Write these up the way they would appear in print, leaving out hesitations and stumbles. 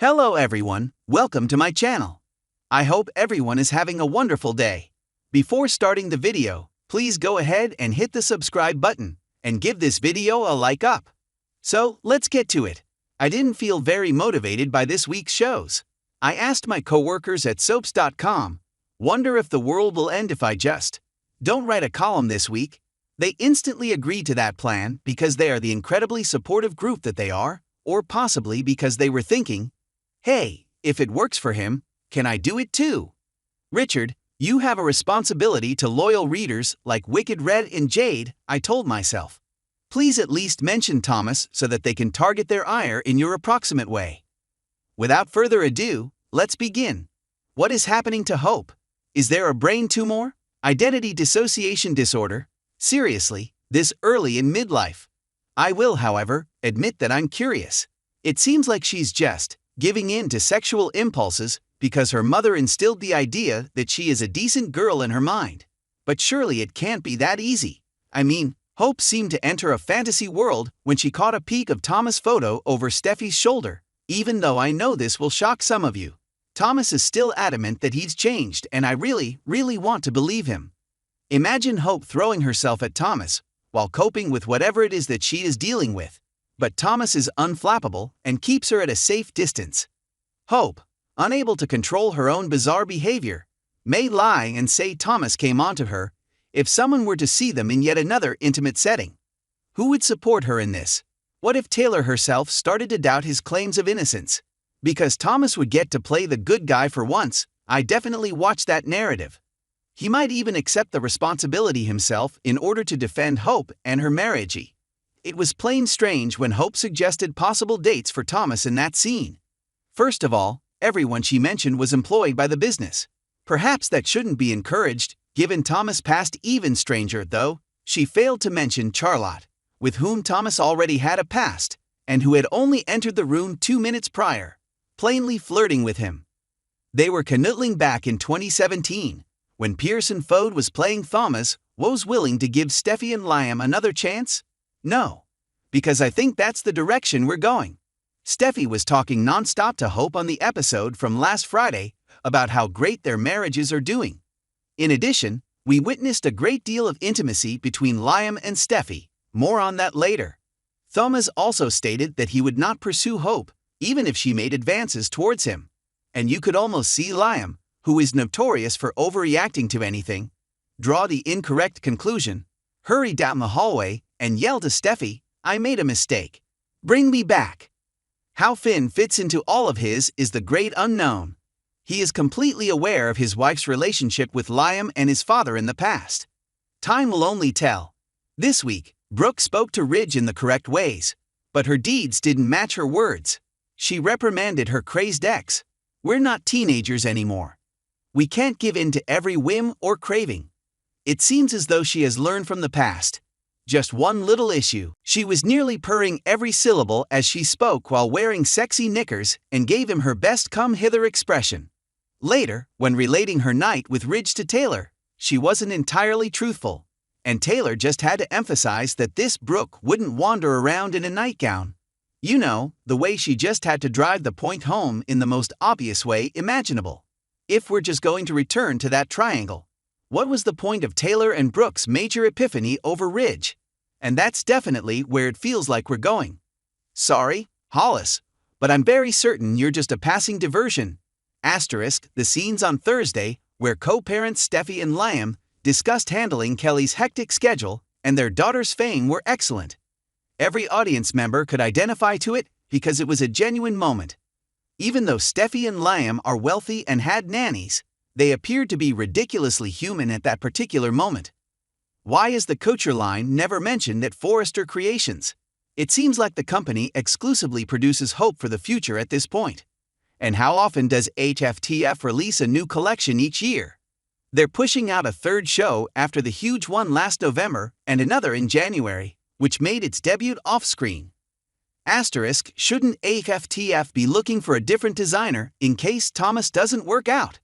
Hello everyone, welcome to my channel. I hope everyone is having a wonderful day. Before starting the video, please go ahead and hit the subscribe button and give this video a like up. So, let's get to it. I didn't feel very motivated by this week's shows. I asked my coworkers at soaps.com, wonder if the world will end if I just don't write a column this week. They instantly agreed to that plan because they are the incredibly supportive group that they are, or possibly because they were thinking, hey, if it works for him, can I do it too? Richard, you have a responsibility to loyal readers like Wicked Red and Jade, I told myself. Please at least mention Thomas so that they can target their ire in your approximate way. Without further ado, let's begin. What is happening to Hope? Is there a brain tumor? Identity dissociation disorder? Seriously, this early in midlife? I will, however, admit that I'm curious. It seems like she's just giving in to sexual impulses because her mother instilled the idea that she is a decent girl in her mind. But surely it can't be that easy. I mean, Hope seemed to enter a fantasy world when she caught a peek of Thomas' photo over Steffi's shoulder, even though I know this will shock some of you. Thomas is still adamant that he's changed, and I really want to believe him. Imagine Hope throwing herself at Thomas while coping with whatever it is that she is dealing with. But Thomas is unflappable and keeps her at a safe distance. Hope, unable to control her own bizarre behavior, may lie and say Thomas came onto her if someone were to see them in yet another intimate setting. Who would support her in this? What if Taylor herself started to doubt his claims of innocence? Because Thomas would get to play the good guy for once, I definitely watch that narrative. He might even accept the responsibility himself in order to defend Hope and her marriage. It was plain strange when Hope suggested possible dates for Thomas in that scene. First of all, everyone she mentioned was employed by the business. Perhaps that shouldn't be encouraged, given Thomas' past. Even stranger, though, she failed to mention Charlotte, with whom Thomas already had a past, and who had only entered the room 2 minutes prior, plainly flirting with him. They were canoodling back in 2017, when Pearson Fode was playing Thomas. Was willing to give Steffi and Liam another chance? No, because I think that's the direction we're going. Steffi was talking nonstop to Hope on the episode from last Friday about how great their marriages are doing. In addition, we witnessed a great deal of intimacy between Liam and Steffi. More on that later. Thomas also stated that he would not pursue Hope, even if she made advances towards him. And you could almost see Liam, who is notorious for overreacting to anything, draw the incorrect conclusion, hurry down the hallway, and yell to Steffi, I made a mistake. Bring me back. How Finn fits into all of his is the great unknown. He is completely aware of his wife's relationship with Liam and his father in the past. Time will only tell. This week, Brooke spoke to Ridge in the correct ways, but her deeds didn't match her words. She reprimanded her crazed ex. We're not teenagers anymore. We can't give in to every whim or craving. It seems as though she has learned from the past. Just one little issue. She was nearly purring every syllable as she spoke while wearing sexy knickers and gave him her best come hither expression. Later, when relating her night with Ridge to Taylor, she wasn't entirely truthful, and Taylor just had to emphasize that this Brooke wouldn't wander around in a nightgown. You know, the way she just had to drive the point home in the most obvious way imaginable. If we're just going to return to that triangle, what was the point of Taylor and Brooke's major epiphany over Ridge? And that's definitely where it feels like we're going. Sorry, Hollis, but I'm very certain you're just a passing diversion. Asterisk, the scenes on Thursday, where co-parents Steffi and Liam discussed handling Kelly's hectic schedule and their daughter's fame, were excellent. Every audience member could identify to it because it was a genuine moment. Even though Steffi and Liam are wealthy and had nannies, they appeared to be ridiculously human at that particular moment. Why is the Coacher line never mentioned at Forrester Creations? It seems like the company exclusively produces hope for the future at this point. And how often does HFTF release a new collection each year? They're pushing out a third show after the huge one last November and another in January, which made its debut off-screen. Asterisk, shouldn't HFTF be looking for a different designer in case Thomas doesn't work out?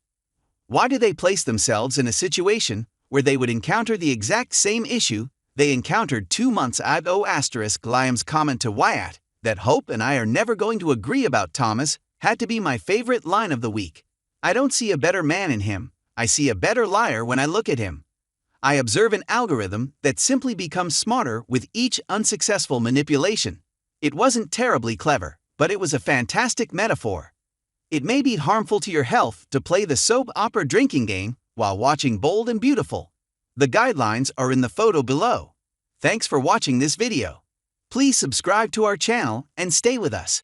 Why do they place themselves in a situation where they would encounter the exact same issue they encountered 2 months ago? Liam's comment to Wyatt that Hope and I are never going to agree about Thomas had to be my favorite line of the week. I don't see a better man in him, I see a better liar when I look at him. I observe an algorithm that simply becomes smarter with each unsuccessful manipulation. It wasn't terribly clever, but it was a fantastic metaphor. It may be harmful to your health to play the soap opera drinking game while watching Bold and Beautiful. The guidelines are in the photo below. Thanks for watching this video. Please subscribe to our channel and stay with us.